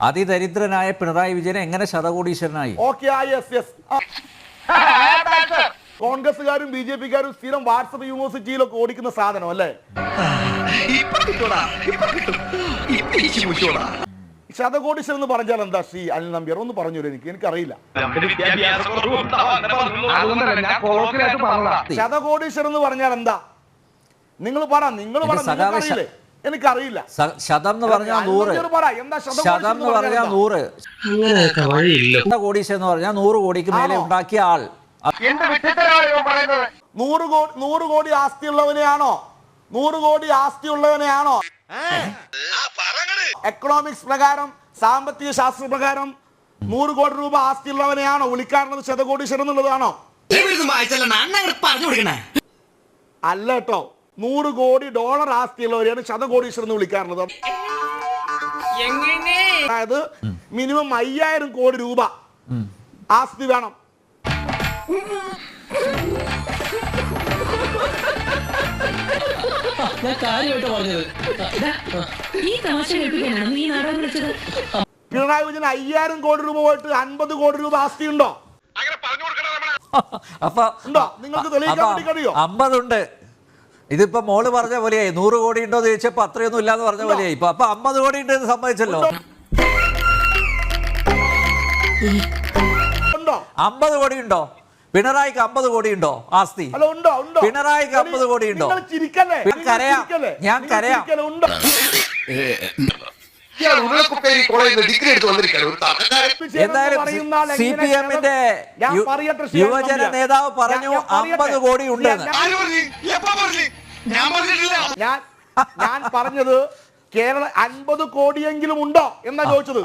അതിദരിദ്രനായ പിണറായി വിജയൻ എങ്ങനെ ശതകോടീശ്വരനായി? കോൺഗ്രസ്സുകാരും B J പിക്കാരും സ്ഥിരം WhatsApp യൂണിവേഴ്സിറ്റിയിലൊക്കെ ഓടിക്കുന്ന സാധനം അല്ലേ? ശതകോടീശ്വരൻ എന്ന് പറഞ്ഞാൽ എന്താ? ശ്രീ അനിൽ നമ്പ്യാർ ഒന്ന് പറഞ്ഞു എനിക്കറിയില്ല. ശതകോടീശ്വരൻ എന്ന് പറഞ്ഞാൽ എന്താ? നിങ്ങൾ പറ. എനിക്കറിയില്ല. ശതം എന്ന് പറഞ്ഞാൽ 100. ശതം എന്ന് പറഞ്ഞാൽ 100. കോടീശ്വരൻ എന്ന് പറഞ്ഞാൽ 100 കോടിക്ക് മേലെ ഉണ്ടാക്കിയ ആൾ. 100 കോടി ആസ്തിയുള്ളവനെയാണോ? 100 കോടി ആസ്തിയുള്ളവനെയാണോ എക്കണോമിക്സ് പ്രകാരം, സാമ്പത്തിക ശാസ്ത്ര പ്രകാരം 100 കോടി രൂപ ആസ്തിയുള്ളവനെയാണോ വിളിക്കാറുള്ളത് ശതകോടീശ്വരൻ എന്നുള്ളതാണോ? അല്ല കേട്ടോ, 100 കോടി ഡോളർ ആസ്തിയുള്ളവരെയാണ് ശതകോടീശ്വരൻ എന്ന് വിളിക്കാറുള്ളത്. അതായത് മിനിമം 5000 കോടി രൂപ ആസ്തി വേണം. പിണറായി വിജയൻ 5000 കോടി രൂപ പോയിട്ട് 50 കോടി രൂപ ആസ്തി ഉണ്ടോ? അപ്പൊ നിങ്ങൾക്ക് തെളിയിക്കാൻ വേണ്ടി കഴിയോ? 50 ഉണ്ട്. ഇതിപ്പോ മോള് പറഞ്ഞ പോലെയായി. 100 കോടി ഉണ്ടോ എന്ന് ചോദിച്ചപ്പോ അത്രയൊന്നും ഇല്ലാന്ന് പറഞ്ഞ പോലെയായി. ഇപ്പൊ 50 കോടി ഉണ്ട് എന്ന് സമ്മതിച്ചല്ലോ. 50 കോടി ഉണ്ടോ? പിണറായിക്ക് 50 കോടി ഉണ്ടോ ആസ്തി? പിണറായിക്ക് 50 കോടി ഉണ്ടോ? ഞാൻ കരയാം. എന്തായാലും CPM-ന്റെ യുവജന നേതാവ് പറഞ്ഞു 50 കോടി ഉണ്ടെന്ന്. ഞാൻ പറഞ്ഞത് കേരള 50 കോടിയെങ്കിലും ഉണ്ടോ എന്നാ ചോദിച്ചത്.